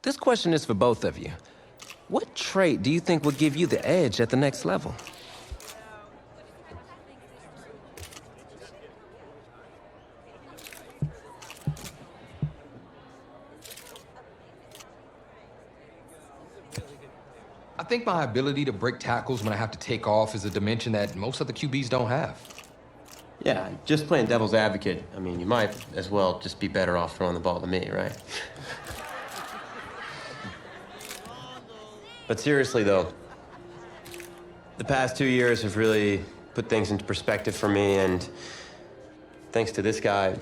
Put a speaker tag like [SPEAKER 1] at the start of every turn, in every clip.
[SPEAKER 1] This question is for both of you. What trait do you think would give you the edge at the next level?
[SPEAKER 2] I think my ability to break tackles when I have to take off is a dimension that most other QBs don't have.
[SPEAKER 3] Yeah, just playing devil's advocate. I mean, you might as well just be better off throwing the ball to me, right? But seriously, though, the past 2 years have really put things into perspective for me, and thanks to this guy,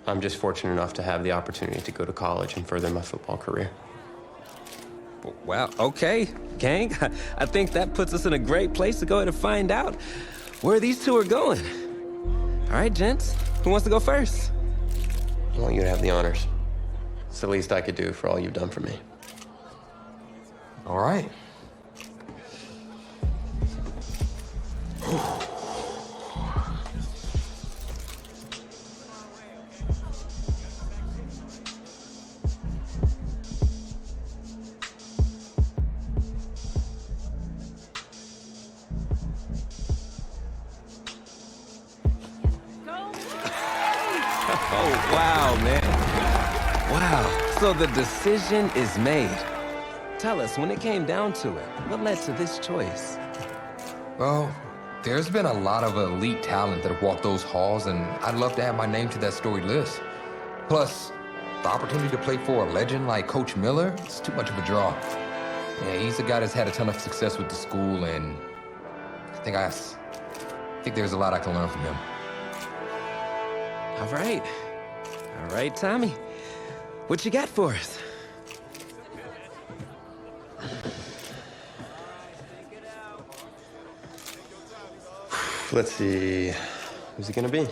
[SPEAKER 3] I'm just fortunate enough to have the opportunity to go to college and further my football career.
[SPEAKER 1] Well, okay, gang. I think that puts us in a great place to go ahead and find out where these two are going. All right, gents, who wants to go first?
[SPEAKER 3] I want you to have the honors. It's the least I could do for all you've done for me.
[SPEAKER 2] All right.
[SPEAKER 1] Oh, wow, man. Wow. So the decision is made. Tell us, when it came down to it, what led to this choice?
[SPEAKER 2] Well, there's been a lot of elite talent that have walked those halls, and I'd love to add my name to that storied list. Plus, the opportunity to play for a legend like Coach Miller is too much of a draw. Yeah, he's a guy that's had a ton of success with the school, and I think there's a lot I can learn from him.
[SPEAKER 1] All right. All right, Tommy. What you got for us?
[SPEAKER 3] Let's see, who's it gonna be?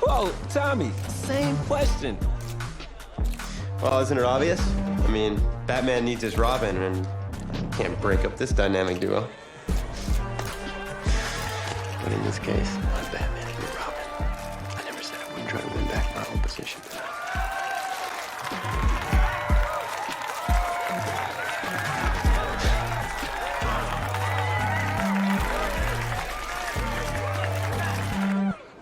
[SPEAKER 1] Whoa, Tommy, same question.
[SPEAKER 3] Well, isn't it obvious? I mean, Batman needs his Robin, and can't break up this dynamic duo. But in this case, I'm Batman and you're Robin. I never said I wouldn't try to win back my own position.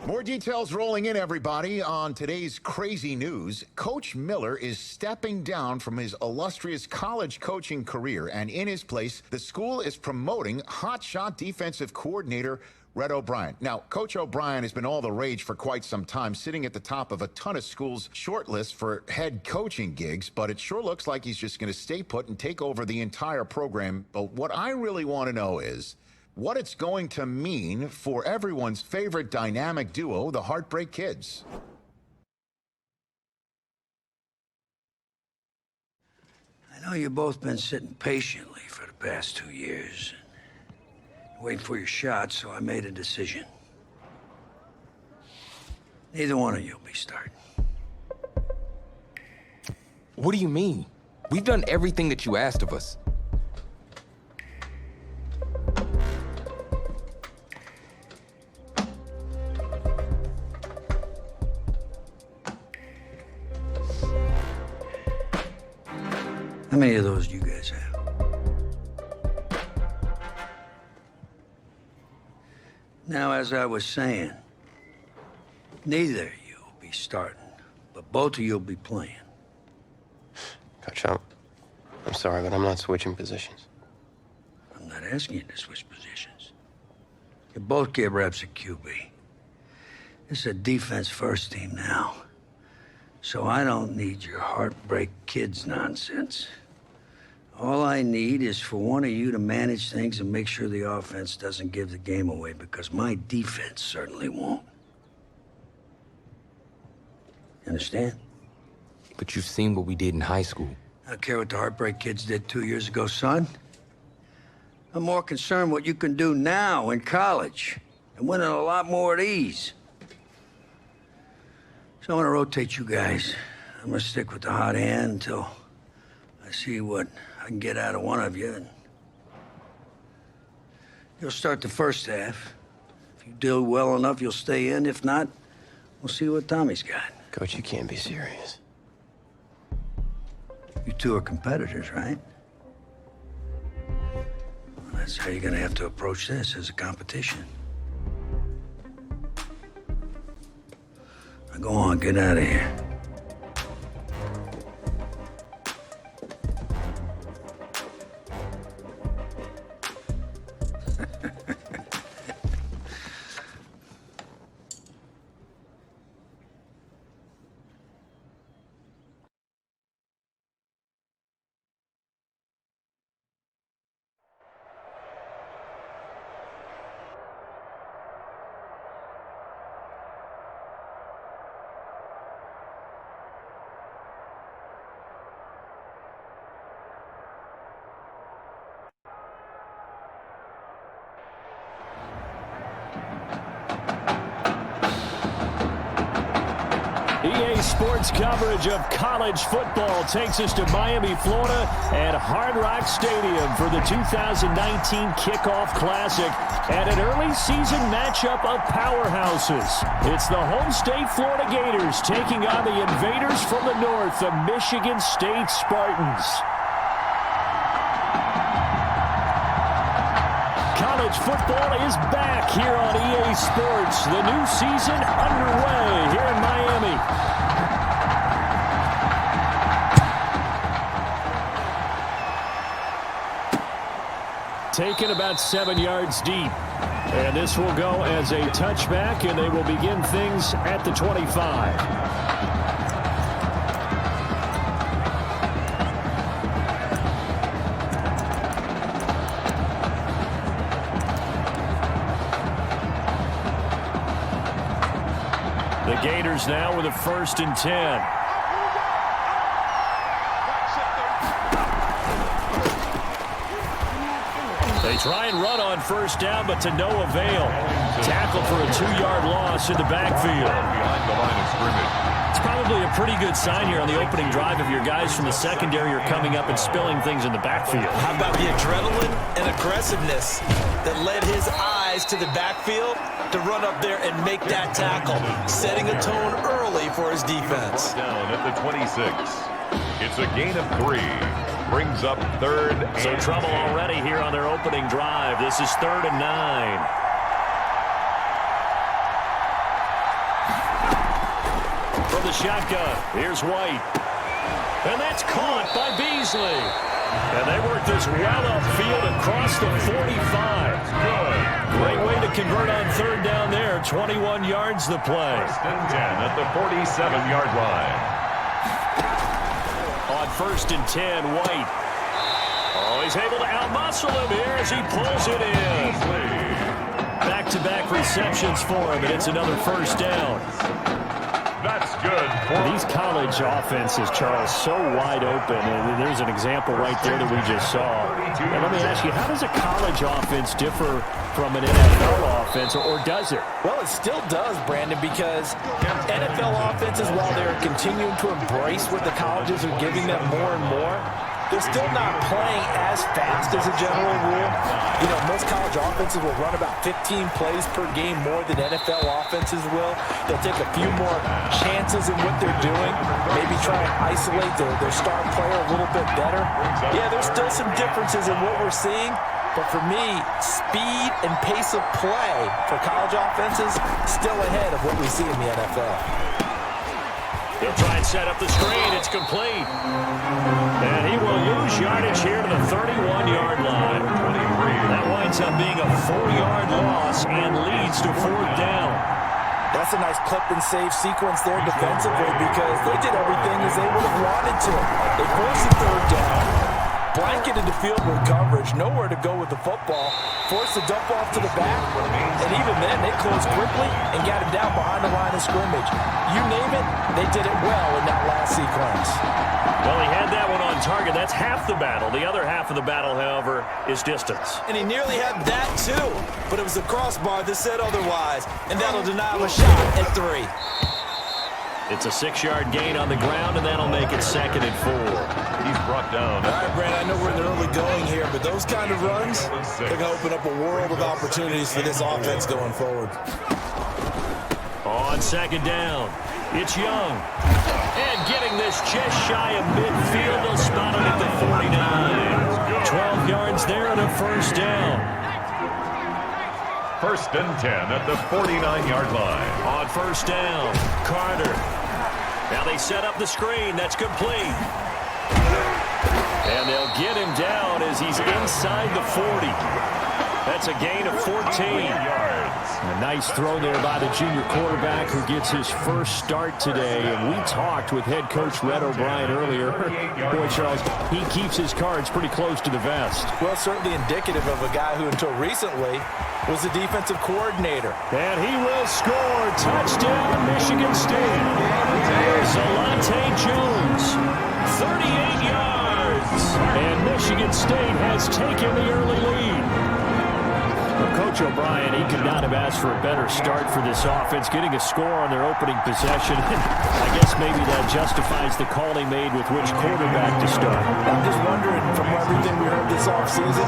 [SPEAKER 4] More details rolling in, everybody. On today's crazy news, Coach Miller is stepping down from his illustrious college coaching career, and in his place, the school is promoting hotshot defensive coordinator Red O'Brien. Now, Coach O'Brien has been all the rage for quite some time, sitting at the top of a ton of schools' shortlist for head coaching gigs, but it sure looks like he's just going to stay put and take over the entire program. But what I really want to know is what it's going to mean for everyone's favorite dynamic duo, the Heartbreak Kids.
[SPEAKER 5] I know you've both been sitting patiently for the past 2 years, waiting for your shot, so I made a decision. Neither one of you will be starting.
[SPEAKER 2] What do you mean? We've done everything that you asked of us.
[SPEAKER 5] How many of those do you guys have? Now, as I was saying, neither of you will be starting, but both of you will be playing.
[SPEAKER 3] Coach, I'm sorry, but I'm not switching positions.
[SPEAKER 5] I'm not asking you to switch positions. You both get reps at QB. This is a defense-first team now, so I don't need your Heartbreak Kids nonsense. All I need is for one of you to manage things and make sure the offense doesn't give the game away, because my defense certainly won't. Understand?
[SPEAKER 2] But you've seen what we did in high school.
[SPEAKER 5] I don't care what the Heartbreak Kids did 2 years ago, son. I'm more concerned what you can do now in college and winning a lot more of these. So I'm gonna rotate you guys. I'm gonna stick with the hot hand until I see what I can get out of one of you. You'll start the first half. If you do well enough, you'll stay in. If not, we'll see what Tommy's got.
[SPEAKER 3] Coach, you can't be serious.
[SPEAKER 5] You two are competitors, right? Well, that's how you're gonna have to approach this, as a competition. Now go on, get out of here.
[SPEAKER 6] EA Sports coverage of college football takes us to Miami, Florida at Hard Rock Stadium for the 2019 Kickoff Classic and an early season matchup of powerhouses. It's the home state Florida Gators taking on the invaders from the north, the Michigan State Spartans. College football is back here on EA Sports. The new season underway here in Miami. Taken about 7 yards deep. And this will go as a touchback, and they will begin things at the 25. The Gators now with a 1st and 10. They try and run on 1st down, but to no avail. Tackled for a 2-yard loss in the backfield.
[SPEAKER 7] Behind the line of scrimmage.
[SPEAKER 6] It's probably a pretty good sign here on the opening drive if your guys from the secondary are coming up and spilling things in the backfield.
[SPEAKER 8] How about the adrenaline and aggressiveness that led his eyes to the backfield to run up there and make that tackle, setting a tone early for his defense.
[SPEAKER 7] Down at the 26. It's a gain of 3. Brings up 3rd.
[SPEAKER 6] So trouble already here on their opening drive. This is 3rd and 9. From the shotgun, here's White. And that's caught by Beasley. And they work this well upfield across the 45.
[SPEAKER 7] Good.
[SPEAKER 6] Great way to convert on 3rd down there. 21 yards the play.
[SPEAKER 7] 1st and 10 at the 47-yard line.
[SPEAKER 6] On 1st and 10, White. Oh, he's able to outmuscle him here as he pulls it in. Back-to-back receptions for him, and it's another 1st down.
[SPEAKER 7] That's good.
[SPEAKER 6] These college offenses, Charles, so wide open. And there's an example right there that we just saw. And let me ask you, how does a college offense differ from an NFL offense, or does it?
[SPEAKER 8] Well, it still does, Brandon, because NFL offenses, while they're continuing to embrace what the colleges are giving them more and more, they're still not playing as fast as a general rule. You know, most college offenses will run about 15 plays per game more than NFL offenses will. They'll take a few more chances in what they're doing, maybe try and isolate their star player a little bit better. Yeah, there's still some differences in what we're seeing, but for me, speed and pace of play for college offenses still ahead of what we see in the NFL.
[SPEAKER 6] He'll try and set up the screen. It's complete. And he will lose yardage here to the 31-yard line. That winds up being a 4-yard loss and leads to 4th down.
[SPEAKER 8] That's a nice clip and save sequence there defensively because they did everything as they would have wanted to. They forced the 3rd down, blanketed the field with coverage, nowhere to go with the football, forced the dump off to the back, and even then they closed quickly and got him down behind the line of scrimmage. You name it, they did it well in that last sequence.
[SPEAKER 6] Well, he had that one on target. That's half the battle. The other half of the battle, however, is distance.
[SPEAKER 8] And he nearly had that too, but it was the crossbar that said otherwise, and that'll deny him a shot at 3.
[SPEAKER 6] It's a 6-yard gain on the ground, and that'll make it 2nd and 4.
[SPEAKER 7] He's brought down.
[SPEAKER 8] All right, Brandon, I know we're in the early going here, but those kind of runs, they're going to open up a world of opportunities for this offense going forward.
[SPEAKER 6] On 2nd down, it's Young. And getting this just shy of midfield, they'll spot it at the 49. 12 yards there and a 1st down.
[SPEAKER 7] 1st and 10 at the 49-yard line.
[SPEAKER 6] On 1st down, Carter. Now they set up the screen. That's complete. And they'll get him down as he's inside the 40. That's a gain of 14. A nice throw there by the junior quarterback who gets his first start today. And we talked with head coach Reno earlier. Boy, Charles, he keeps his cards pretty close to the vest.
[SPEAKER 8] Well, certainly indicative of a guy who until recently was the defensive coordinator.
[SPEAKER 6] And he will score. Touchdown, Michigan State. Zalante Jones, 38 yards. And Michigan State has taken the early lead. Well, Coach O'Brien, he could not have asked for a better start for this offense, getting a score on their opening possession. I guess maybe that justifies the call he made with which quarterback to start.
[SPEAKER 8] I'm just wondering, from everything we heard this offseason,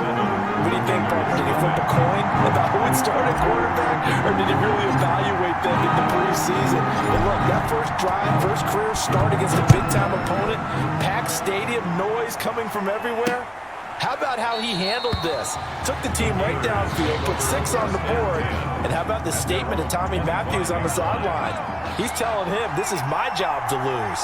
[SPEAKER 8] what do you think, partner? Did he flip a coin about who would start at quarterback, or did he really evaluate them in the preseason? But look, that first drive, first career start against a big-time opponent, packed stadium, noise coming from everywhere. How about how he handled this? Took the team right downfield, put 6 on the board, and how about the statement of Tommy Matthews on the sideline? He's telling him, this is my job to lose.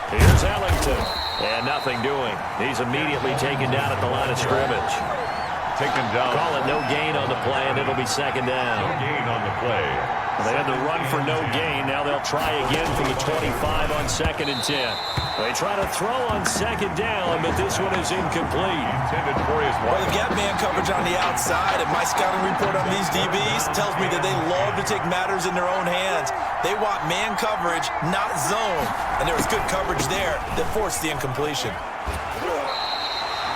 [SPEAKER 6] Here's Ellington, and nothing doing. He's immediately taken down at the line of scrimmage.
[SPEAKER 7] Taken down.
[SPEAKER 6] Call it no gain on the play, and it'll be 2nd down.
[SPEAKER 7] No gain on the play.
[SPEAKER 6] They had to run for no gain. Now they'll try again from the 25 on 2nd and 10. They try to throw on 2nd down, but this one is incomplete.
[SPEAKER 7] Intended for his
[SPEAKER 8] Well, they've got man coverage on the outside, and my scouting report on these DBs tells me that they love to take matters in their own hands. They want man coverage, not zone. And there was good coverage there that forced the incompletion.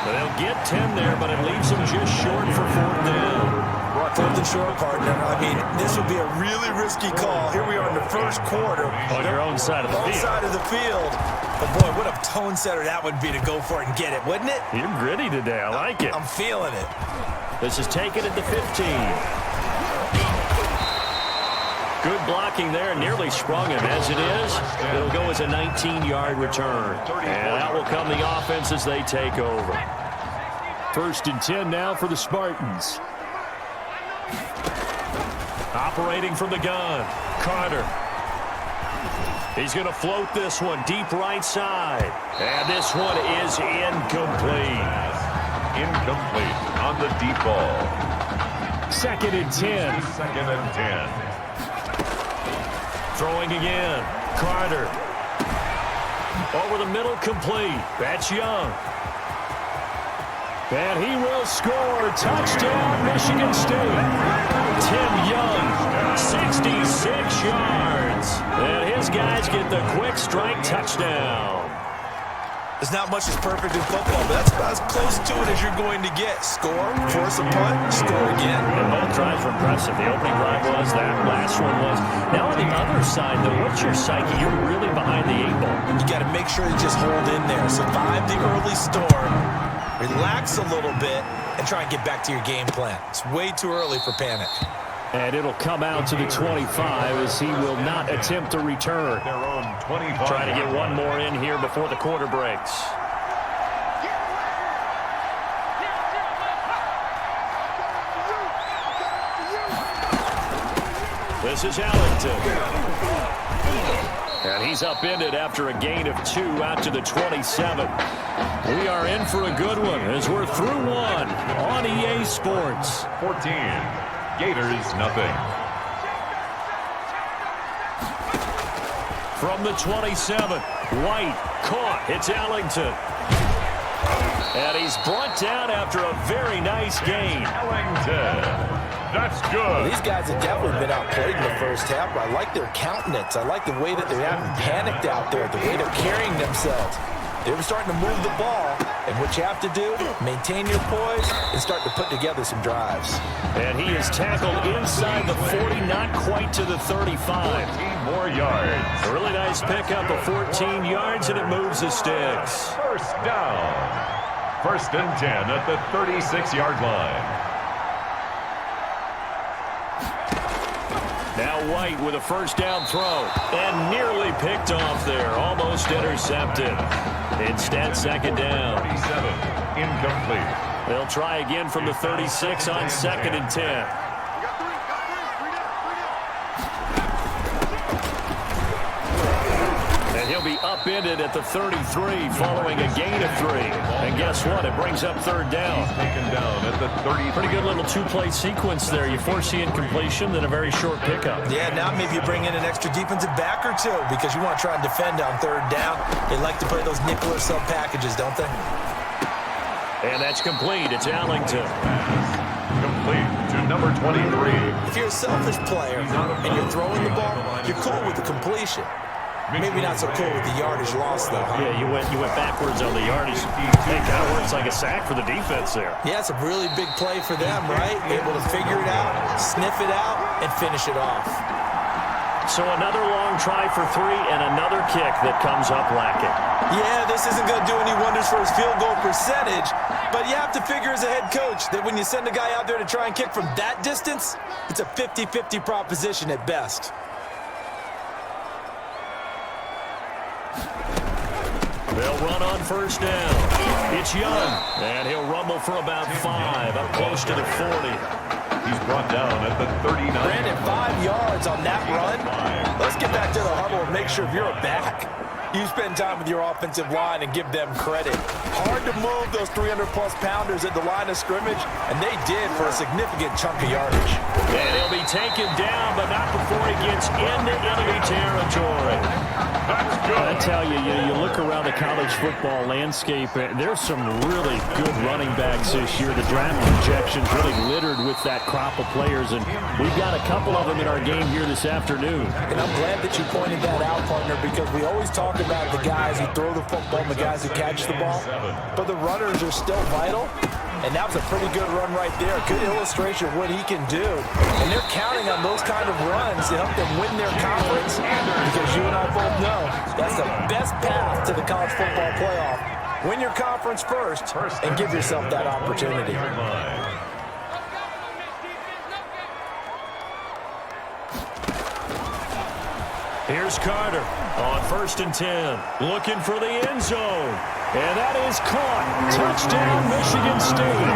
[SPEAKER 6] They'll get 10 there, but it leaves them just short for 4th down.
[SPEAKER 8] 4th and short, partner. I mean, this would be a really risky call. Here we are in the first quarter.
[SPEAKER 6] On your own side of the field.
[SPEAKER 8] Side of the field. But boy, what a tone setter that would be to go for it and get it, wouldn't it?
[SPEAKER 6] You're gritty today. I like it.
[SPEAKER 8] I'm feeling it.
[SPEAKER 6] This is taken at the 15. Good blocking there. Nearly sprung him. As it is, it'll go as a 19-yard return. And out will come the offense as they take over. 1st and 10 now for the Spartans. Operating from the gun, Carter. He's going to float this one deep right side. And this one is incomplete.
[SPEAKER 7] incomplete on the deep ball.
[SPEAKER 6] 2nd and 10.
[SPEAKER 7] 2nd and 10.
[SPEAKER 6] Throwing again. Carter. Over the middle, complete. That's Young. And he will score. Touchdown, Michigan State. Tim Young, 66 yards. And his guys get the quick strike touchdown.
[SPEAKER 8] There's not much that's perfect in football, but that's about as close to it as you're going to get. Score, force a punt, score again.
[SPEAKER 6] And both drives were impressive. The opening drive was, that last one was. Now on the other side, though, what's your psyche? You're really behind the 8 ball.
[SPEAKER 8] You got to make sure you just hold in there. Survive the early storm. Relax a little bit and try and get back to your game plan. It's way too early for panic.
[SPEAKER 6] And it'll come out to the 25 as he will not attempt to return.
[SPEAKER 7] Their own 25.
[SPEAKER 6] Trying to get one more in here before the quarter breaks. This is Ellington. And he's upended after a gain of 2 out to the 27. We are in for a good one as we're through one on EA Sports.
[SPEAKER 7] 14. Gators, nothing.
[SPEAKER 6] From the 27, White caught. It's Ellington. And he's brought down after a very nice gain.
[SPEAKER 7] Ellington. That's good.
[SPEAKER 8] These guys have definitely been outplayed in the first half, but I like their countenance. I like the way that they haven't panicked out there, the way they're carrying themselves. They were starting to move the ball, and what you have to do, maintain your poise and start to put together some drives.
[SPEAKER 6] And he is tackled inside the 40, not quite to the 35.
[SPEAKER 7] 14 more yards.
[SPEAKER 6] A really nice pickup of 14 yards, and it moves the sticks.
[SPEAKER 7] First down. 1st and 10 at the 36-yard line.
[SPEAKER 6] Now White with a first down throw, and nearly picked off there, almost intercepted. Instead, 2nd down.
[SPEAKER 7] 37, incomplete.
[SPEAKER 6] They'll try again from the 36 on 2nd and 10. And he'll be upended at the 33 following a gain of 3. And guess what? It brings up 3rd down.
[SPEAKER 7] Taken down at the 30.
[SPEAKER 6] Pretty good little 2-play sequence there. You force the incompletion, then a very short pickup.
[SPEAKER 8] Yeah, now maybe you bring in an extra defensive back or 2 because you want to try and defend on 3rd down. They like to play those nickel or sub packages, don't they?
[SPEAKER 6] And that's complete. It's Allington.
[SPEAKER 7] Complete to number 23.
[SPEAKER 8] If you're a selfish player and you're throwing the ball, you're cool with the completion. Maybe not so cool with the yardage loss, though. Huh?
[SPEAKER 6] Yeah, you went backwards on the yardage. It kind of works like a sack for the defense there.
[SPEAKER 8] Yeah, it's a really big play for them, right? Able to figure it out, sniff it out, and finish it off.
[SPEAKER 6] So another long try for 3 and another kick that comes up lacking.
[SPEAKER 8] Yeah, this isn't going to do any wonders for his field goal percentage, but you have to figure as a head coach that when you send a guy out there to try and kick from that distance, it's a 50-50 proposition at best.
[SPEAKER 6] They'll run on first down. It's Young, and he'll rumble for about 5, up close to the 40.
[SPEAKER 7] He's brought down at the 39.
[SPEAKER 8] Brandon, 5 yards on that run. Let's get back to the huddle and make sure if you're a back, you spend time with your offensive line and give them credit. Hard to move those 300-plus pounders at the line of scrimmage, and they did for a significant chunk of yardage.
[SPEAKER 6] And he'll be taken down, but not before he gets into enemy territory. I tell you, you look around the college football landscape, and there's some really good running backs this year. The draft projections really littered with that crop of players, and we've got a couple of them in our game here this afternoon.
[SPEAKER 8] And I'm glad that you pointed that out, partner, because we always talk about the guys who throw the football and the guys who catch the ball, but the runners are still vital. And that was a pretty good run right there. Good illustration of what he can do. And they're counting on those kind of runs to help them win their conference. Because you and I both know that's the best path to the college football playoff. Win your conference first and give yourself that opportunity.
[SPEAKER 6] Here's Carter on 1st and 10. Looking for the end zone. And that is caught. Touchdown, Michigan State.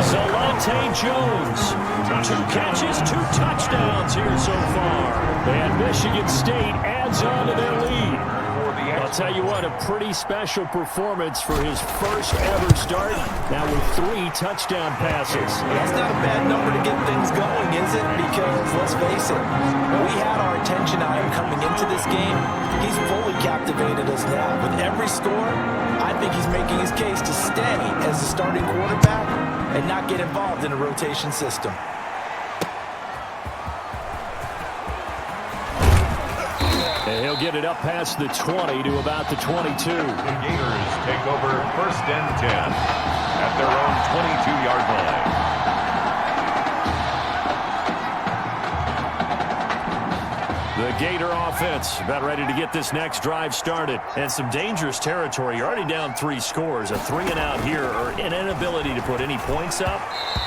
[SPEAKER 6] Zalante Jones. 2 catches, 2 touchdowns here so far. And Michigan State adds on to their lead. I'll tell you what, a pretty special performance for his first ever start. Now with 3 touchdown passes.
[SPEAKER 8] That's not a bad number to get things going, is it? Because, let's face it, we had our attention on him coming into this game. He's fully captivated us now. With every score, I think he's making his case to stay as the starting quarterback and not get involved in a rotation system.
[SPEAKER 6] And he'll get it up past the 20 to about the 22.
[SPEAKER 7] The Gators take over 1st and 10 at their own 22-yard line.
[SPEAKER 6] The Gator offense about ready to get this next drive started. And some dangerous territory. You're already down 3 scores. A 3-and-out here or an inability to put any points up.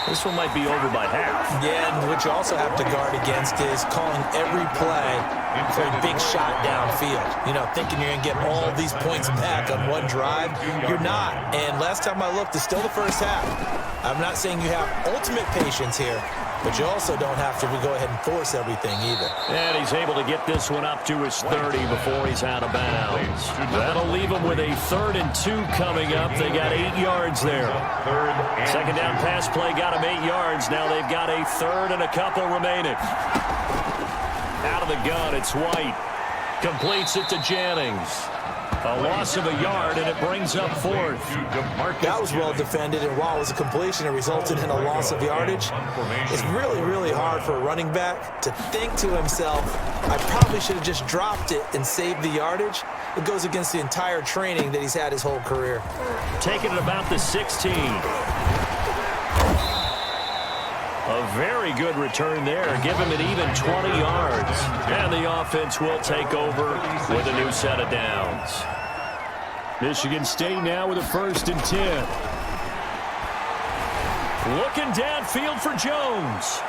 [SPEAKER 6] This one might be over by half.
[SPEAKER 8] Yeah, and what you also have to guard against is calling every play for a big shot downfield. You know, thinking you're going to get all these points back on one drive. You're not. And last time I looked, it's still the first half. I'm not saying you have ultimate patience here, but you also don't have to go ahead and force everything either.
[SPEAKER 6] And he's able to get this one up to his 30 before he's out of bounds. That'll leave him with a 3rd and 2 coming up. They got 8 yards there. 2nd down pass play got him 8 yards. Now they've got a 3rd and a couple remaining. Out of the gun, it's White. Completes it to Jennings. A loss of a yard, and it brings up fourth.
[SPEAKER 8] That was well defended, and while it was a completion, it resulted in a loss of yardage. It's really, really hard for a running back to think to himself, I probably should have just dropped it and saved the yardage. It goes against the entire training that he's had his whole career.
[SPEAKER 6] Taking it about the 16. A very good return there. Give him an even 20 yards. And the offense will take over with a new set of downs. Michigan State now with a 1st and 10. Looking downfield for Jones.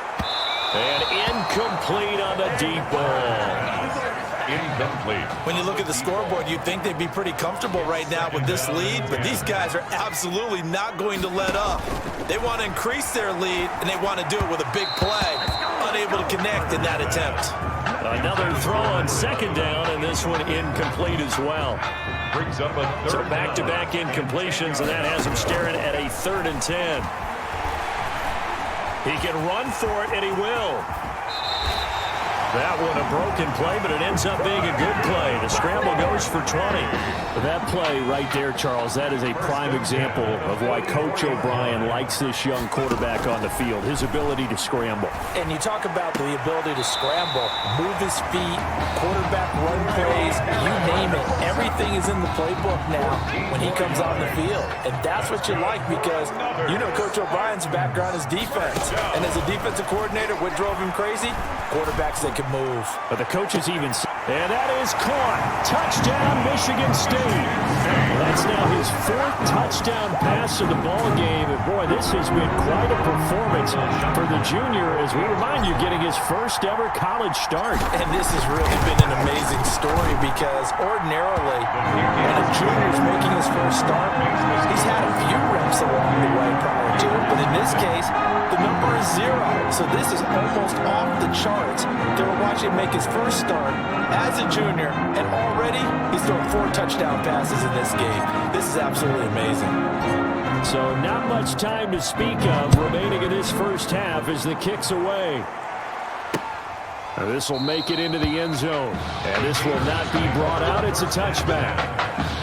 [SPEAKER 6] And incomplete on the deep ball.
[SPEAKER 7] Incomplete.
[SPEAKER 8] When you look at the scoreboard, you'd think they'd be pretty comfortable right now with this lead, but these guys are absolutely not going to let up. They want to increase their lead, and they want to do it with a big play. Unable to connect in that attempt.
[SPEAKER 6] Another throw on 2nd down, and this one incomplete as well.
[SPEAKER 7] Brings up a 3rd.
[SPEAKER 6] So back-to-back incompletions, and that has him staring at a 3rd and 10. He can run for it, and he will. That one a broken play, but it ends up being a good play. The scramble goes for 20.
[SPEAKER 9] That play right there, Charles, that is a prime example of why Coach O'Brien likes this young quarterback on the field, his ability to scramble.
[SPEAKER 8] And you talk about the ability to scramble, move his feet, quarterback run plays, you name it. Everything is in the playbook now when he comes on the field. And that's what you like because you know Coach O'Brien's background is defense. And as a defensive coordinator, what drove him crazy? Quarterbacks that can move.
[SPEAKER 6] But the coaches even... And that is caught. Touchdown, Michigan State. That's now his 4th touchdown pass of the ball game. And boy, this has been quite a performance for the junior, as we remind you, getting his 1st ever college start.
[SPEAKER 8] And this has really been an amazing story because ordinarily, when a junior's making his 1st start, he's had a few reps along the way prior to it. But in this case, the number is 0. So this is almost off the charts. They were watching him make his 1st start as a junior, and already he's thrown 4 touchdown passes in this game. This is absolutely amazing.
[SPEAKER 6] So not much time to speak of remaining in this 1st half as the kick's away. This will make it into the end zone, and this will not be brought out. It's a touchback.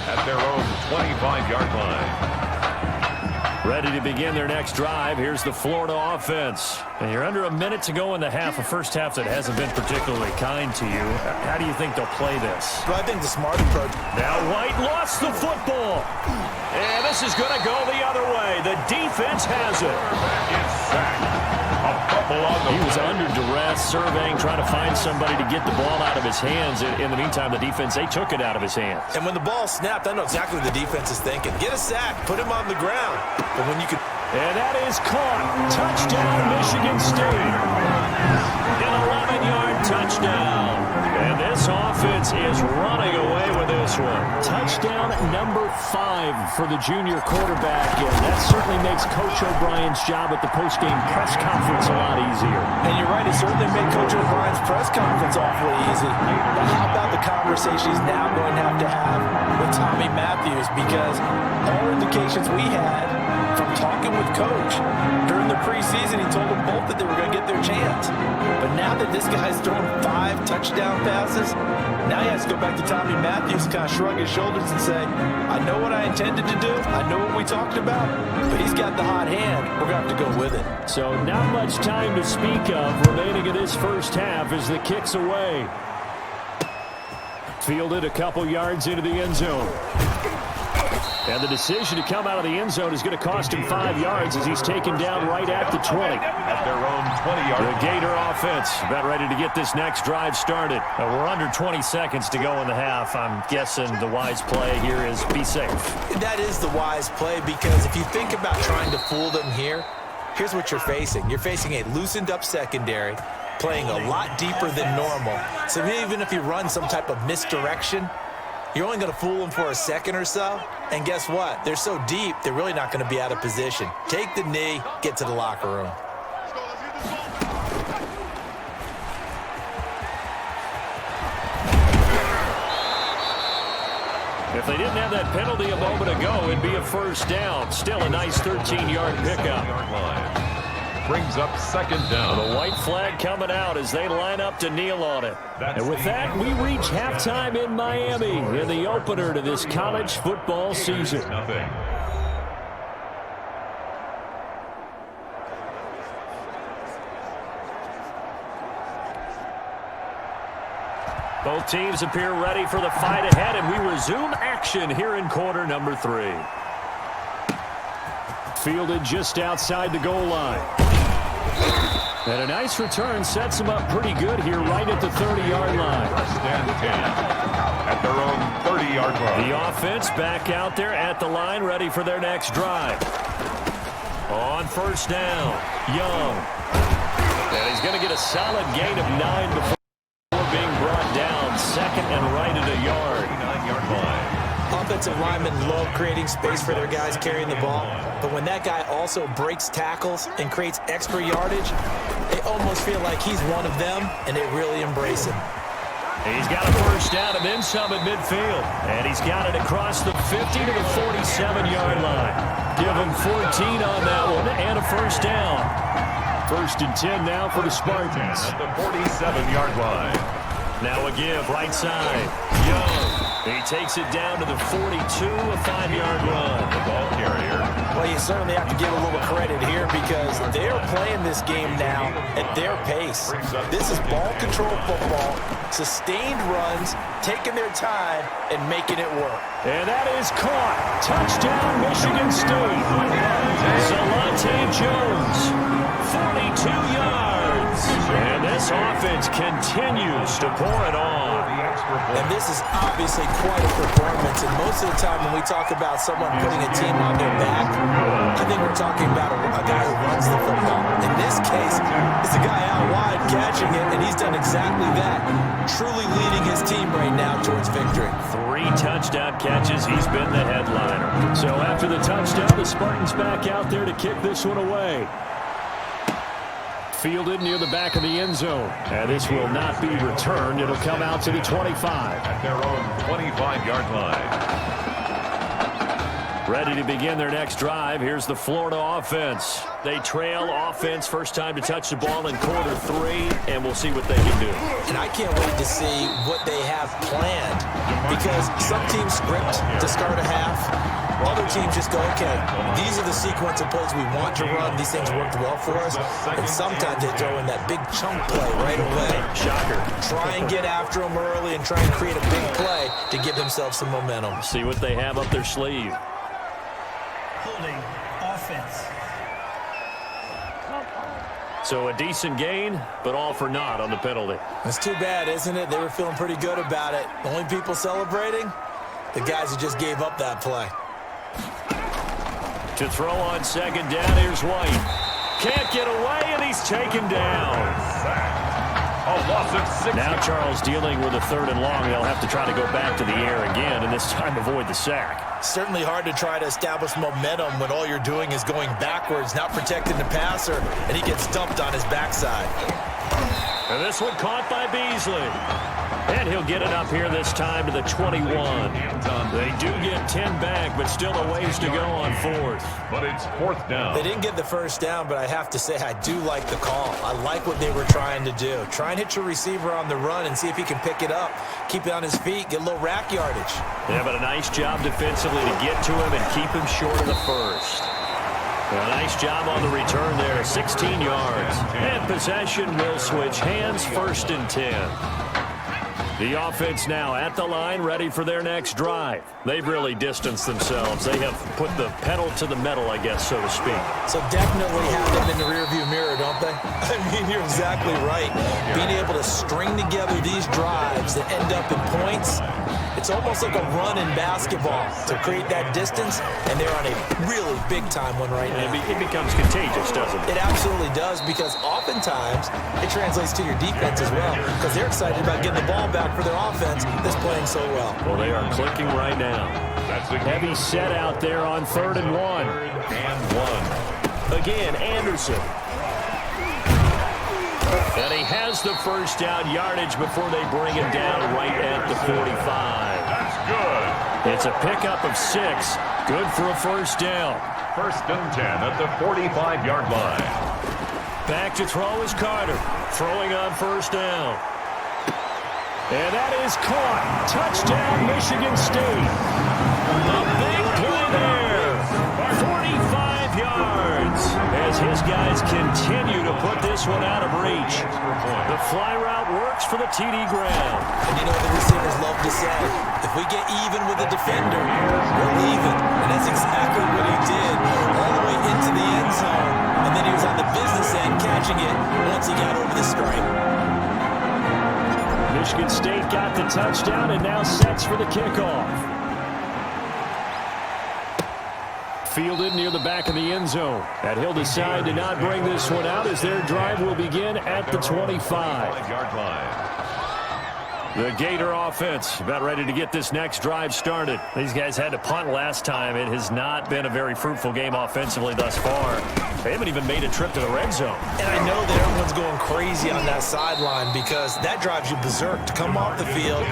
[SPEAKER 7] At their own 25-yard line.
[SPEAKER 6] Ready to begin their next drive. Here's the Florida offense. And you're under a minute to go in the half, a 1st half that hasn't been particularly kind to you. How do you think they'll play this?
[SPEAKER 8] Well, I think the smart approach.
[SPEAKER 6] Now White lost the football. And this is going to go the other way. The defense has it.
[SPEAKER 7] Is sacked. A fumble on the
[SPEAKER 6] He was under duress, surveying, trying to find somebody to get the ball out of his hands. In the meantime, the defense, they took it out of his hands.
[SPEAKER 8] And when the ball snapped, I know exactly what the defense is thinking. Get a sack, put him on the ground. But when you could...
[SPEAKER 6] And that is caught. Touchdown, Michigan State. An 11-yard touchdown. And this offense is running away with this one. Touchdown number 5 for the junior quarterback. And that certainly makes Coach O'Brien's job at the postgame press conference a lot easier.
[SPEAKER 8] And you're right, it certainly made Coach O'Brien's press conference awfully easy. But how about the conversation he's now going to have with Tommy Matthews? Because all indications we had from talking with Coach during the preseason, he told them both that they were going to get their chance. But now that this guy's thrown 5 touchdown passes, now he has to go back to Tommy Matthews, kind of shrug his shoulders and say, I know what I intended to do. I know what we talked about. But he's got the hot hand. We're going to have to go with it.
[SPEAKER 6] So not much time to speak of remaining in this 1st half as the kick's away. Fielded a couple yards into the end zone. And the decision to come out of the end zone is going to cost him 5 yards as he's taken down right at the 20.
[SPEAKER 7] At their own 20-yard line.
[SPEAKER 6] The Gator offense about ready to get this next drive started. We're under 20 seconds to go in the half. I'm guessing the wise play here is be safe.
[SPEAKER 8] That is the wise play because if you think about trying to fool them here, here's what you're facing. You're facing a loosened up secondary, playing a lot deeper than normal. So even if you run some type of misdirection, you're only going to fool them for a second or so. And guess what? They're so deep, they're really not going to be out of position. Take the knee, get to the locker room.
[SPEAKER 6] If they didn't have that penalty a moment ago, it'd be a 1st down. Still a nice 13-yard pickup.
[SPEAKER 7] brings up second down.
[SPEAKER 6] The white flag coming out as they line up to kneel on it. And with that, we reach halftime in Miami in the opener to this college football season. Both teams appear ready for the fight ahead, and we resume action here in quarter number 3. Fielded just outside the goal line. And a nice return sets them up pretty good here right at the 30-yard line.
[SPEAKER 7] First and 10 at their own 30-yard line.
[SPEAKER 6] The offense back out there at the line, ready for their next drive. On first down, Young. And he's going to get a solid gain of 9 before being brought down. Second and right at a yard.
[SPEAKER 7] 39-yard line.
[SPEAKER 8] Offensive linemen love creating space for their guys carrying the ball, but when that guy also breaks tackles and creates extra yardage, they almost feel like he's one of them, and they really embrace him.
[SPEAKER 6] He's got a first down and then some at midfield, and he's got it across the 50 to the 47-yard line. Give him 14 on that one and a first down. First and 10 now for the Spartans.
[SPEAKER 7] At the 47-yard line.
[SPEAKER 6] Now a give, right side. Young. He takes it down to the 42, a 5-yard run.
[SPEAKER 7] The ball carrier.
[SPEAKER 8] Well, you certainly have to give a little credit here because they're playing this game now at their pace. This is ball control football, sustained runs, taking their time, and making it work.
[SPEAKER 6] And that is caught. Touchdown, Michigan State. Zalante Jones, 42 yards. And this offense continues to pour it on.
[SPEAKER 8] And this is obviously quite a performance. And most of the time when we talk about someone putting a team on their back, I think we're talking about a guy who runs the football. In this case, it's a guy out wide catching it, and he's done exactly that, truly leading his team right now towards victory.
[SPEAKER 6] 3 touchdown catches. He's been the headliner. So after the touchdown, the Spartans back out there to kick this one away. Fielded near the back of the end zone. And this will not be returned. It'll come out to the 25.
[SPEAKER 7] At their own 25-yard line.
[SPEAKER 6] Ready to begin their next drive. Here's the Florida offense. They trail offense, first time to touch the ball in quarter 3, and we'll see what they can do.
[SPEAKER 8] And I can't wait to see what they have planned, because some teams script to start a half. Other teams just go, okay, these are the sequence of plays we want to run. These things worked well for us. And sometimes they throw in that big chunk play right away.
[SPEAKER 6] Shocker.
[SPEAKER 8] Try and get after them early and try and create a big play to give themselves some momentum.
[SPEAKER 6] See what they have up their sleeve.
[SPEAKER 10] Holding offense.
[SPEAKER 6] So a decent gain, but all for naught on the penalty.
[SPEAKER 8] It's too bad, isn't it? They were feeling pretty good about it. The only people celebrating, the guys who just gave up that play.
[SPEAKER 6] To throw on second down, here's White. Can't get away, and he's taken down.
[SPEAKER 7] A loss of 6.
[SPEAKER 6] Now Charles dealing with a 3rd and long. They'll have to try to go back to the air again, and this time avoid the sack.
[SPEAKER 8] Certainly hard to try to establish momentum when all you're doing is going backwards, not protecting the passer, and he gets dumped on his backside.
[SPEAKER 6] And this one caught by Beasley. And he'll get it up here this time to the 21. They do get 10 back, but still a ways to go on 4th.
[SPEAKER 7] But it's 4th down.
[SPEAKER 8] They didn't get the first down, but I have to say I do like the call. I like what they were trying to do. Try and hit your receiver on the run and see if he can pick it up, keep it on his feet, get a little rack yardage.
[SPEAKER 6] Yeah, but a nice job defensively to get to him and keep him short of the first. A nice job on the return there, 16 yards. And possession will switch hands, 1st and 10. The offense now at the line, ready for their next drive. They've really distanced themselves. They have put the pedal to the metal, I guess, so to speak.
[SPEAKER 8] So definitely have them in the rearview mirror, don't they? I mean, you're exactly right. Being able to string together these drives that end up in points, it's almost like a run in basketball to create that distance, and they're on a really big-time one right now.
[SPEAKER 6] It becomes contagious, doesn't it?
[SPEAKER 8] It absolutely does, because oftentimes it translates to your defense as well, because they're excited about getting the ball back for their offense that's playing so well.
[SPEAKER 6] Well, they are clicking right now.
[SPEAKER 7] That's a
[SPEAKER 6] heavy set out there on 3rd and 1.
[SPEAKER 7] 3rd and 1.
[SPEAKER 6] Again, Anderson. And he has the first down yardage before they bring him down right at the 45.
[SPEAKER 7] That's good.
[SPEAKER 6] It's a pickup of 6. Good for a first down.
[SPEAKER 7] 1st and 10 at the 45-yard line.
[SPEAKER 6] Back to throw is Carter. Throwing on first down. And that is caught. Touchdown, Michigan State. A big play there. 45 yards as his guys continue to put this one out of reach. The fly route works for the TD Graham.
[SPEAKER 8] And you know the receivers love to say, if we get even with the defender, we're leaving. And that's exactly what he did all the way into the end zone. And then he was on the business end catching it once he got over the stripe.
[SPEAKER 6] Michigan State got the touchdown and now sets for the kickoff. Fielded near the back of the end zone. And he'll decide to not bring this one out as their drive will begin at the 25. The Gator offense about ready to get this next drive started. These guys had to punt last time. It has not been a very fruitful game offensively thus far. They haven't even made a trip to the red zone.
[SPEAKER 8] And I know that everyone's going crazy on that sideline because that drives you berserk to come off the field,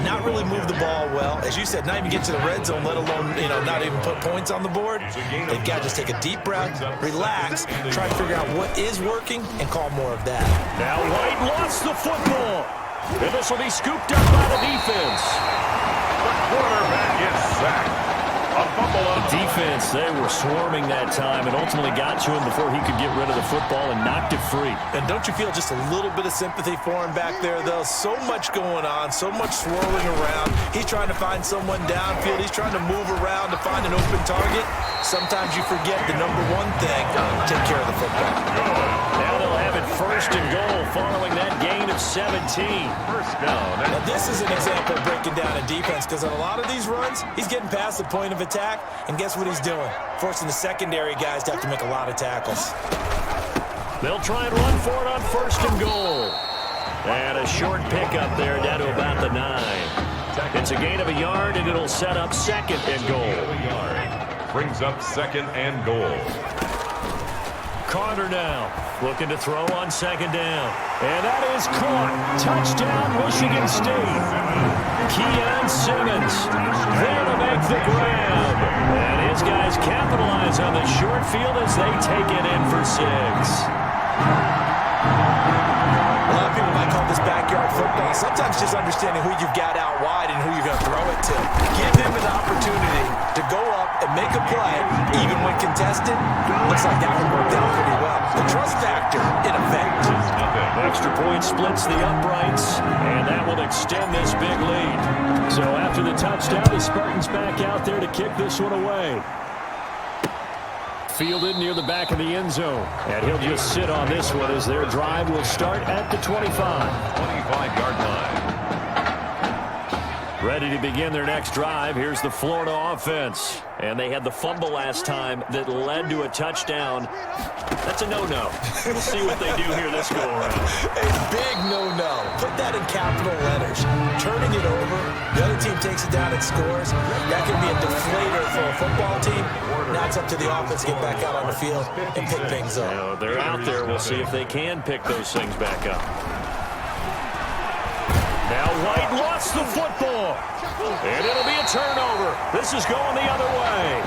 [SPEAKER 8] not really move the ball well. As you said, not even get to the red zone, let alone, not even put points on the board. They've got to just take a deep breath, relax, try to figure out what is working, and call more of that.
[SPEAKER 6] Now White lost the football. And this will be scooped up by the defense.
[SPEAKER 7] The quarterback is sacked. A fumble on
[SPEAKER 6] the defense, they were swarming that time and ultimately got to him before he could get rid of the football and knocked it free.
[SPEAKER 8] And don't you feel just a little bit of sympathy for him back there, though? So much going on, so much swirling around. He's trying to find someone downfield. He's trying to move around to find an open target. Sometimes you forget the number one thing, take care of the football.
[SPEAKER 6] Now they'll have it first and goal following that gain of 17.
[SPEAKER 7] First down.
[SPEAKER 8] Now this is an example of breaking down a defense because on a lot of these runs, he's getting past the point of attack, and guess what he's doing? Forcing the secondary guys to have to make a lot of tackles.
[SPEAKER 6] They'll try and run for it on first and goal. And a short pickup there down to about the 9. It's a gain of a yard, and it'll set up second and goal.
[SPEAKER 7] Brings up second and goal.
[SPEAKER 6] Carter now looking to throw on second down. And that is caught. Touchdown, Michigan State. Keon Simmons there to make the grab. And his guys capitalize on the short field as they take it in for 6.
[SPEAKER 8] A lot of people might call this backyard football. Sometimes just understanding who you've got out wide and who you're going to throw it to. Give him an opportunity to go up and make a play, even when contested. Looks like that one worked out pretty well. The trust factor in effect.
[SPEAKER 6] Extra point splits the uprights, and that will extend this big lead. So after the touchdown, the Spartans back out there to kick this one away. Fielded near the back of the end zone. And he'll just sit on this one as their drive will start at the 25.
[SPEAKER 7] 25-yard line.
[SPEAKER 6] Ready to begin their next drive. Here's the Florida offense. And they had the fumble last time that led to a touchdown. That's a no-no. We'll see what they do here this go-around.
[SPEAKER 8] A big no-no. Put that in capital letters. Turning it over, the other team takes it down and scores. That can be a deflator for a football team. Now it's up to the offense to get back out on the field and pick things up.
[SPEAKER 6] Now, they're out there. We'll see if they can pick those things back up. Now White lost the football. And it'll be a turnover. This is going the other way.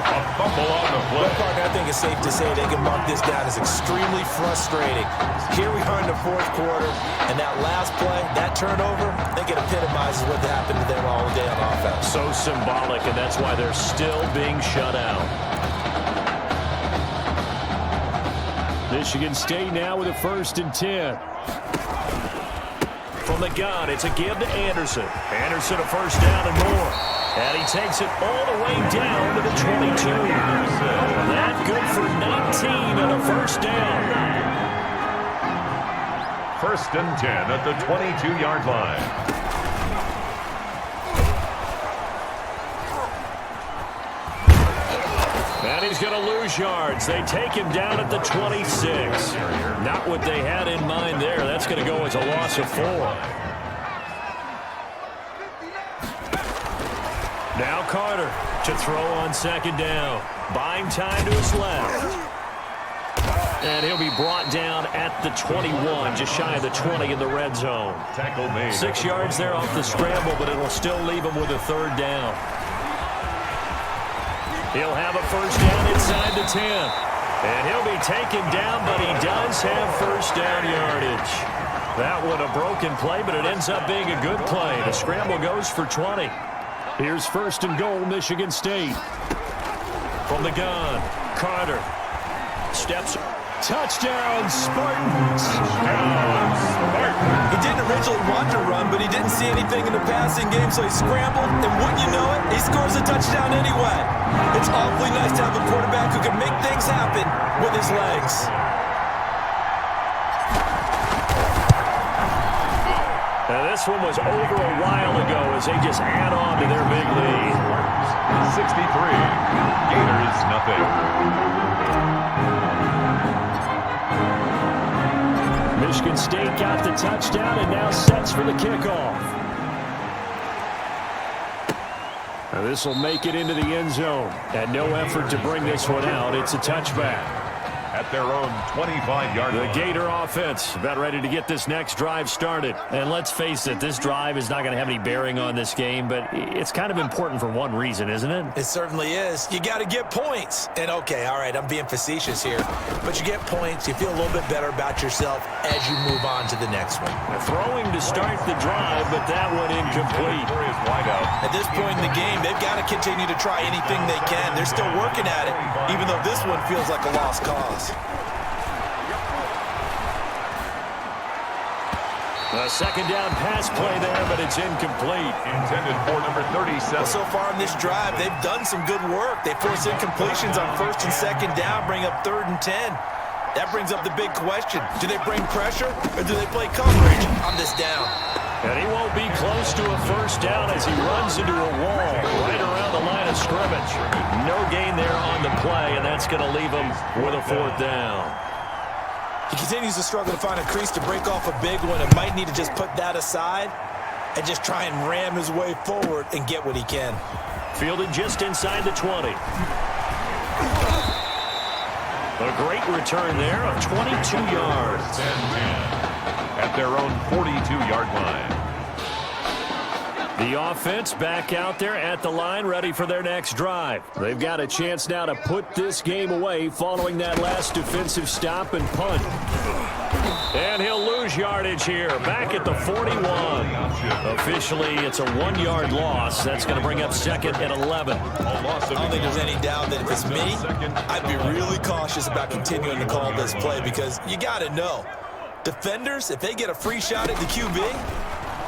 [SPEAKER 7] A fumble on the play.
[SPEAKER 8] Well, Parker, I think it's safe to say they can mark this down as extremely frustrating. Here we are in the fourth quarter, and that last play, that turnover, I think it epitomizes what happened to them all day on offense.
[SPEAKER 6] So symbolic, and that's why they're still being shut out. Michigan State now with a 1st and 10. From the gun, it's a give to Anderson. Anderson a first down and more. And he takes it all the way down to the 22. That good for 19 and a first down.
[SPEAKER 7] 1st and 10 at the 22-yard line.
[SPEAKER 6] And he's going to lose yards. They take him down at the 26. Not what they had in mind there. That's going to go as a loss of 4. Now Carter to throw on second down. Buying time to his left. And he'll be brought down at the 21, just shy of the 20 in the red zone.
[SPEAKER 7] Tackle made.
[SPEAKER 6] 6 yards there off the scramble, but it'll still leave him with a 3rd down. He'll have a first down inside the 10. And he'll be taken down, but he does have first down yardage. That one a broken play, but it ends up being a good play. The scramble goes for 20. Here's first and goal, Michigan State. From the gun, Carter steps. Touchdown, Spartans!
[SPEAKER 8] He didn't originally want to run, but he didn't see anything in the passing game, so he scrambled, and wouldn't you know it, he scores a touchdown anyway. It's awfully nice to have a quarterback who can make things happen with his legs.
[SPEAKER 6] Now this one was over a while ago as they just add on to their big lead.
[SPEAKER 7] 63. Gators, nothing.
[SPEAKER 6] Michigan State got the touchdown and now sets for the kickoff. Now this will make it into the end zone. And no effort to bring this one out. It's a touchback.
[SPEAKER 7] At their own 25-yard line.
[SPEAKER 6] The Gator offense about ready to get this next drive started. And let's face it, this drive is not going to have any bearing on this game, but it's kind of important for one reason, isn't it?
[SPEAKER 8] It certainly is. You got to get points. And okay, all right, I'm being facetious here, but you get points, you feel a little bit better about yourself as you move on to the next one.
[SPEAKER 6] Throwing to start the drive, but that one incomplete.
[SPEAKER 8] At this point in the game, they've got to continue to try anything they can. They're still working at it, even though this one feels like a lost cause.
[SPEAKER 6] A second down pass play there, but it's incomplete.
[SPEAKER 7] Intended for number 37.
[SPEAKER 8] Well, so far in this drive, they've done some good work. They force incompletions on first and second down, bring up 3rd and 10. That brings up the big question. Do they bring pressure, or do they play coverage on this down?
[SPEAKER 6] And he won't be close to a first down as he runs into a wall right around the line of scrimmage. No gain there on the play, and that's going to leave him with a 4th down.
[SPEAKER 8] He continues to struggle to find a crease to break off a big one and might need to just put that aside and just try and ram his way forward and get what he can.
[SPEAKER 6] Fielded just inside the 20. A great return there of 22 yards.
[SPEAKER 7] At their own 42-yard line.
[SPEAKER 6] The offense back out there at the line, ready for their next drive. They've got a chance now to put this game away following that last defensive stop and punt. And he'll lose yardage here, back at the 41. Officially, it's a 1-yard loss. That's going to bring up 2nd and 11.
[SPEAKER 8] I don't think there's any doubt that if it's me, I'd be really cautious about continuing to call this play because you got to know, defenders, if they get a free shot at the QB,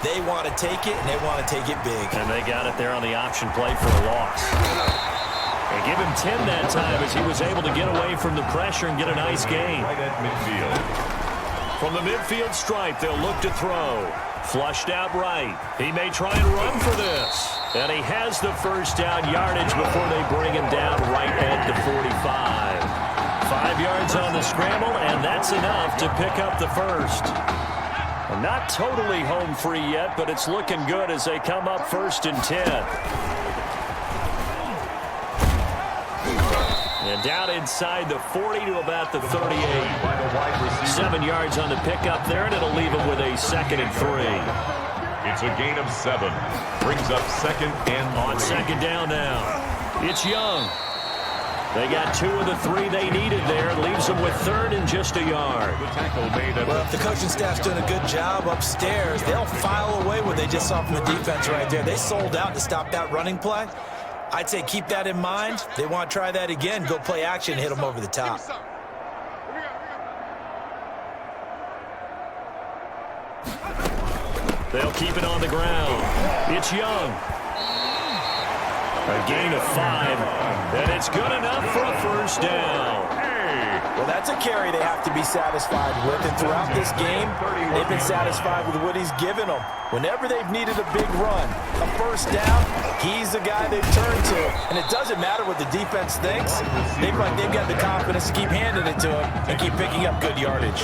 [SPEAKER 8] they want to take it, and they want to take it big.
[SPEAKER 6] And they got it there on the option play for a loss. They give him 10 that time as he was able to get away from the pressure and get a nice gain.
[SPEAKER 7] Right at midfield.
[SPEAKER 6] From the midfield stripe, they'll look to throw. Flushed out right. He may try and run for this. And he has the first down yardage before they bring him down right at the 45. 5 yards on the scramble, and that's enough to pick up the first. Not totally home free yet, but it's looking good as they come up 1st and 10. And down inside the 40 to about the 38. 7 yards on the pickup there, and it'll leave them with a 2nd and 3.
[SPEAKER 7] It's a gain of 7. Brings up 2nd and 3.
[SPEAKER 6] On 2nd down now. It's Young. They got 2 of the 3 they needed there. It leaves them with 3rd and just a yard.
[SPEAKER 7] The tackle made at
[SPEAKER 8] well, if the coaching staff's doing a good job upstairs, they'll file away what they just saw from the defense right there. They sold out to stop that running play. I'd say keep that in mind. They want to try that again. Go play action, hit them over the top.
[SPEAKER 6] They'll keep it on the ground. It's Young. A gain of 5, and it's good enough for a first down.
[SPEAKER 8] Well, that's a carry they have to be satisfied with, and throughout this game, they've been satisfied with what he's given them. Whenever they've needed a big run, a first down, he's the guy they've turned to. And it doesn't matter what the defense thinks. They've got the confidence to keep handing it to him and keep picking up good yardage.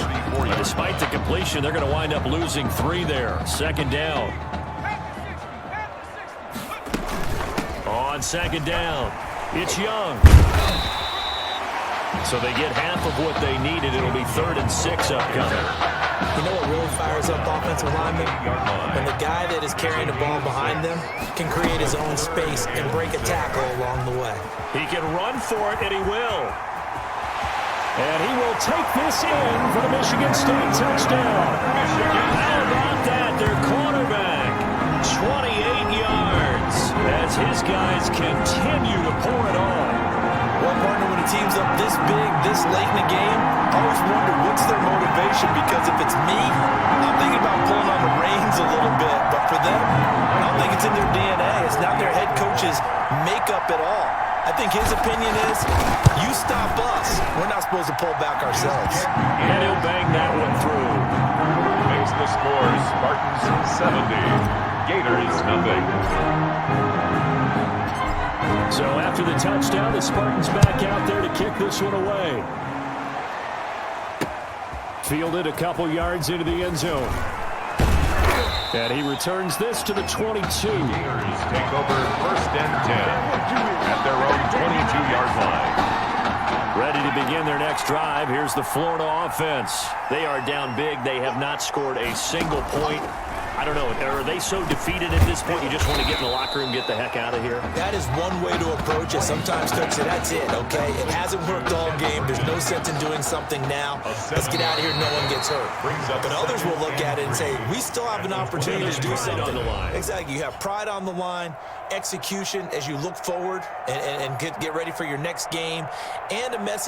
[SPEAKER 6] Despite the completion, they're going to wind up losing 3 there. 2nd down. On 2nd down, it's Young. So they get half of what they needed. It'll be 3rd and 6 upcoming.
[SPEAKER 8] You know what really fires up offensive linemen? When the guy that is carrying the ball behind them can create his own space and break a tackle along the way.
[SPEAKER 6] He can run for it, and he will. And he will take this in for the Michigan State touchdown. How about that? Their quarterback, 28 yards, as his guys continue to pour it on.
[SPEAKER 8] Well, partner, when a team's up this big, this late in the game, I always wonder what's their motivation, because if it's me, I'm thinking about pulling on the reins a little bit. But for them, I don't think it's in their DNA. It's not their head coach's makeup at all. I think his opinion is, you stop us. We're not supposed to pull back ourselves.
[SPEAKER 6] And he'll bang that one through.
[SPEAKER 7] Makes the score Spartans 70, Gators nothing.
[SPEAKER 6] So after the touchdown, the Spartans back out there to kick this one away. Fielded a couple yards into the end zone. And he returns this to the 22.
[SPEAKER 7] Gators take over 1st and 10 at their own 22-yard line.
[SPEAKER 6] Ready to begin their next drive. Here's the Florida offense. They are down big. They have not scored a single point. I don't know, are they so defeated at this point you just want to get in the locker room, get the heck out of here?
[SPEAKER 8] That is one way to approach it. Sometimes coach say, that's it, okay? It hasn't worked all game. There's no sense in doing something now. Let's get out of here. No one gets hurt. But others will look at it and say, we still have an opportunity to do something.
[SPEAKER 6] On the line.
[SPEAKER 8] Exactly. You have pride on the line, execution as you look forward and get ready for your next game, and a message.